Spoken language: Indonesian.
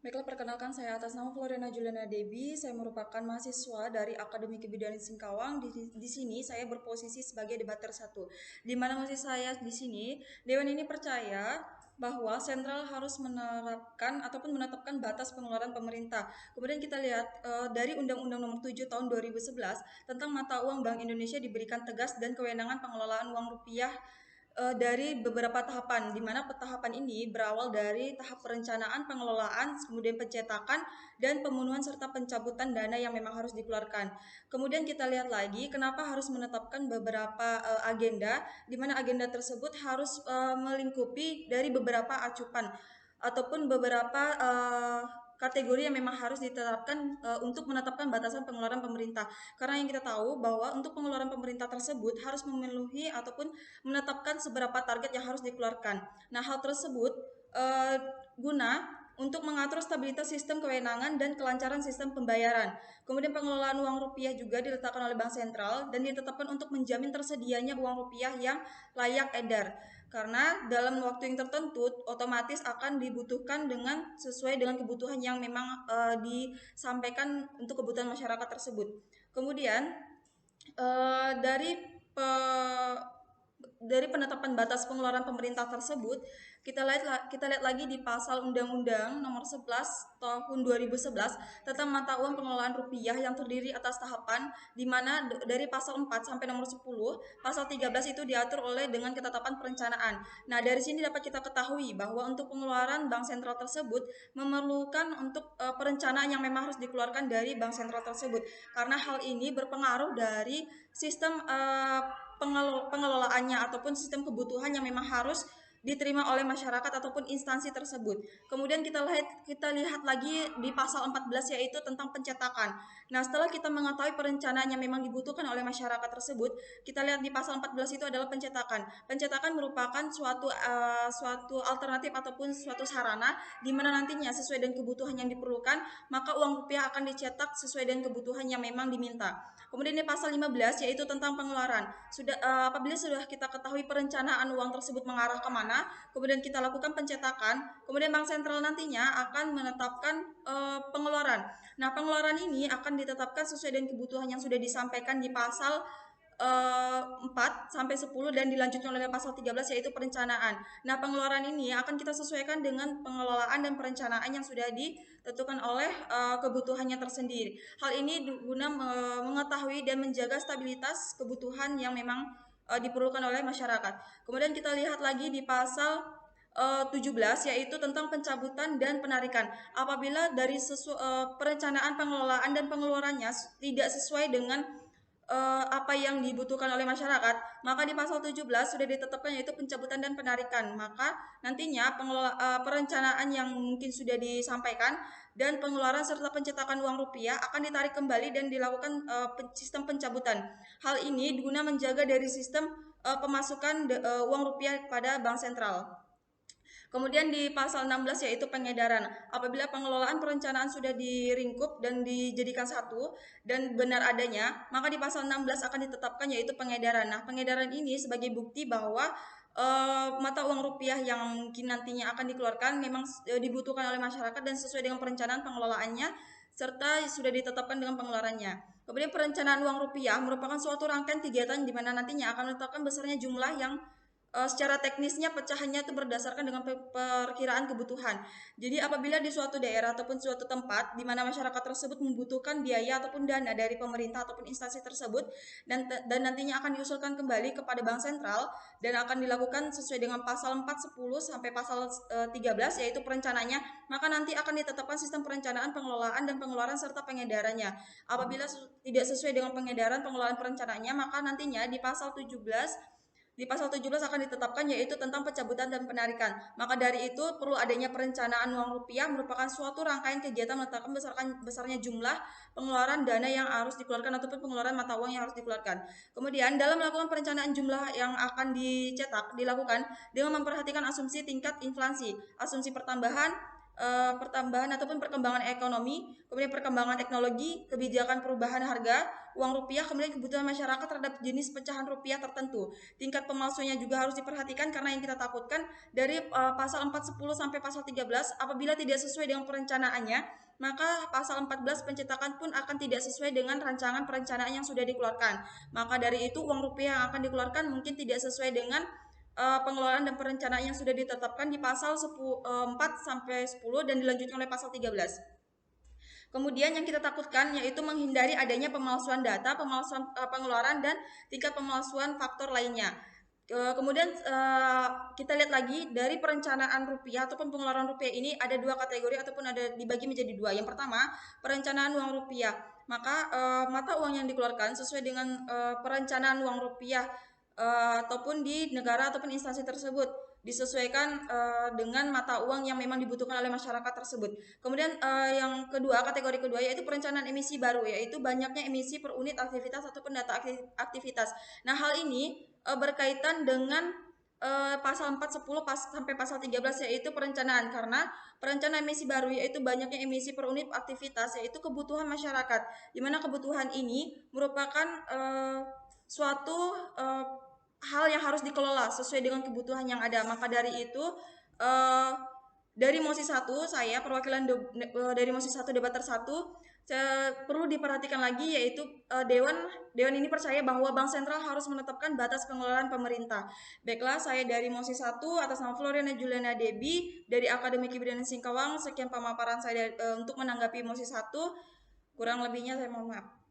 Baiklah, perkenalkan saya atas nama Floriana Juliana Debi. Saya merupakan mahasiswa dari Akademi Kebidanan Singkawang. Di sini saya berposisi sebagai debater satu. Di mana posisi saya di sini, Dewan ini percaya bahwa sentral harus menerapkan ataupun menetapkan batas pengeluaran pemerintah. Kemudian kita lihat dari Undang-Undang Nomor 7 Tahun 2011 tentang mata uang Bank Indonesia diberikan tegas dan kewenangan pengelolaan uang rupiah dari beberapa tahapan, di mana tahapan ini berawal dari tahap perencanaan, pengelolaan, kemudian pencetakan, dan pemenuhan serta pencabutan dana yang memang harus dikeluarkan. Kemudian kita lihat lagi kenapa harus menetapkan beberapa agenda, di mana agenda tersebut harus melingkupi dari beberapa acuan ataupun beberapa kategori yang memang harus ditetapkan untuk menetapkan batasan pengeluaran pemerintah. Karena yang kita tahu bahwa untuk pengeluaran pemerintah tersebut harus memenuhi ataupun menetapkan seberapa target yang harus dikeluarkan. Nah, hal tersebut guna untuk mengatur stabilitas sistem kewenangan dan kelancaran sistem pembayaran. Kemudian pengelolaan uang rupiah juga diletakkan oleh Bank Sentral dan ditetapkan untuk menjamin tersedianya uang rupiah yang layak edar. Karena dalam waktu yang tertentu otomatis akan dibutuhkan dengan sesuai dengan kebutuhan yang memang disampaikan untuk kebutuhan masyarakat tersebut. Kemudian dari pe, dari penetapan batas pengeluaran pemerintah tersebut, kita lihat lagi di pasal Undang-Undang Nomor 11 Tahun 2011 tentang mata uang pengelolaan rupiah yang terdiri atas tahapan, di mana dari pasal 4 sampai nomor 10, pasal 13 itu diatur oleh dengan ketetapan perencanaan. Nah, dari sini dapat kita ketahui bahwa untuk pengeluaran bank sentral tersebut memerlukan untuk perencanaan yang memang harus dikeluarkan dari bank sentral tersebut, karena hal ini berpengaruh dari sistem pengelolaannya ataupun sistem kebutuhan yang memang harus diterima oleh masyarakat ataupun instansi tersebut. Kemudian kita lihat lagi di pasal 14 yaitu tentang pencetakan. Nah, setelah kita mengetahui perencanaan yang memang dibutuhkan oleh masyarakat tersebut, kita lihat di pasal 14 itu adalah pencetakan. Pencetakan merupakan suatu alternatif ataupun suatu sarana di mana nantinya sesuai dengan kebutuhan yang diperlukan, maka uang rupiah akan dicetak sesuai dengan kebutuhan yang memang diminta. Kemudian di pasal 15 yaitu tentang pengeluaran. Apabila sudah kita ketahui perencanaan uang tersebut mengarah kemana, kemudian kita lakukan pencetakan, kemudian Bank Sentral nantinya akan menetapkan pengeluaran. Nah, pengeluaran ini akan ditetapkan sesuai dengan kebutuhan yang sudah disampaikan di pasal 4 sampai 10 dan dilanjutkan oleh pasal 13 yaitu perencanaan. Nah, pengeluaran ini akan kita sesuaikan dengan pengelolaan dan perencanaan yang sudah ditentukan oleh kebutuhannya tersendiri. Hal ini guna mengetahui dan menjaga stabilitas kebutuhan yang memang diperlukan oleh masyarakat. Kemudian kita lihat lagi di pasal 17 yaitu tentang pencabutan dan penarikan. Apabila dari perencanaan pengelolaan dan pengeluarannya tidak sesuai dengan apa yang dibutuhkan oleh masyarakat, maka di pasal 17 sudah ditetapkan yaitu pencabutan dan penarikan. Maka nantinya perencanaan yang mungkin sudah disampaikan dan pengeluaran serta pencetakan uang rupiah akan ditarik kembali dan dilakukan sistem pencabutan. Hal ini guna menjaga dari sistem pemasukan uang rupiah pada bank sentral. Kemudian di pasal 16 yaitu pengedaran. Apabila pengelolaan perencanaan sudah diringkup dan dijadikan satu dan benar adanya, maka di pasal 16 akan ditetapkan yaitu pengedaran. Nah, pengedaran ini sebagai bukti bahwa mata uang rupiah yang mungkin nantinya akan dikeluarkan memang dibutuhkan oleh masyarakat dan sesuai dengan perencanaan pengelolaannya serta sudah ditetapkan dengan pengeluarannya. Kemudian perencanaan uang rupiah merupakan suatu rangkaian kegiatan di mana nantinya akan menetapkan besarnya jumlah yang secara teknisnya pecahannya itu berdasarkan dengan perkiraan kebutuhan. Jadi apabila di suatu daerah ataupun suatu tempat di mana masyarakat tersebut membutuhkan biaya ataupun dana dari pemerintah ataupun instansi tersebut dan nantinya akan diusulkan kembali kepada Bank Sentral dan akan dilakukan sesuai dengan pasal 4, 10 sampai pasal 13 yaitu perencanaannya, maka nanti akan ditetapkan sistem perencanaan, pengelolaan dan pengeluaran serta pengedarannya. Apabila tidak sesuai dengan pengedaran, pengelolaan perencanaannya, maka nantinya di pasal 17 akan ditetapkan yaitu tentang pencabutan dan penarikan. Maka dari itu perlu adanya perencanaan uang rupiah merupakan suatu rangkaian kegiatan menetapkan besarnya jumlah pengeluaran dana yang harus dikeluarkan ataupun pengeluaran mata uang yang harus dikeluarkan. Kemudian dalam melakukan perencanaan jumlah yang akan dicetak dilakukan dengan memperhatikan asumsi tingkat inflasi, asumsi pertambahan pertambahan ataupun perkembangan ekonomi, kemudian perkembangan teknologi, kebijakan perubahan harga uang rupiah, kemudian kebutuhan masyarakat terhadap jenis pecahan rupiah tertentu. Tingkat pemalsuannya juga harus diperhatikan karena yang kita takutkan dari pasal 410 sampai pasal 13 apabila tidak sesuai dengan perencanaannya, maka pasal 14 pencetakan pun akan tidak sesuai dengan rancangan perencanaan yang sudah dikeluarkan. Maka dari itu uang rupiah yang akan dikeluarkan mungkin tidak sesuai dengan pengelolaan dan perencanaan yang sudah ditetapkan di pasal 4 sampai 10 dan dilanjutkan oleh pasal 13. Kemudian yang kita takutkan yaitu menghindari adanya pemalsuan data, pemalsuan pengeluaran dan tingkat pemalsuan faktor lainnya. Kemudian kita lihat lagi dari perencanaan rupiah ataupun pengeluaran rupiah ini ada dua kategori ataupun ada dibagi menjadi dua. Yang pertama, perencanaan uang rupiah. Maka mata uang yang dikeluarkan sesuai dengan perencanaan uang rupiah ataupun di negara ataupun instansi tersebut disesuaikan dengan mata uang yang memang dibutuhkan oleh masyarakat tersebut. Kemudian yang kedua, kategori kedua yaitu perencanaan emisi baru, yaitu banyaknya emisi per unit aktivitas ataupun data aktivitas. Nah, hal ini berkaitan dengan pasal 410 sampai pasal 13 yaitu perencanaan, karena perencanaan emisi baru yaitu banyaknya emisi per unit aktivitas yaitu kebutuhan masyarakat, di mana kebutuhan ini merupakan suatu hal yang harus dikelola sesuai dengan kebutuhan yang ada. Maka dari itu dari Mosi 1 saya perwakilan dari Mosi 1 debater 1 perlu diperhatikan lagi yaitu Dewan ini percaya bahwa Bank Sentral harus menetapkan batas pengeluaran pemerintah. Baiklah, saya dari Mosi 1 atas nama Floriana Juliana Debi dari Akademi Kibidan Singkawang, sekian pemaparan saya untuk menanggapi Mosi 1. Kurang lebihnya saya mohon maaf.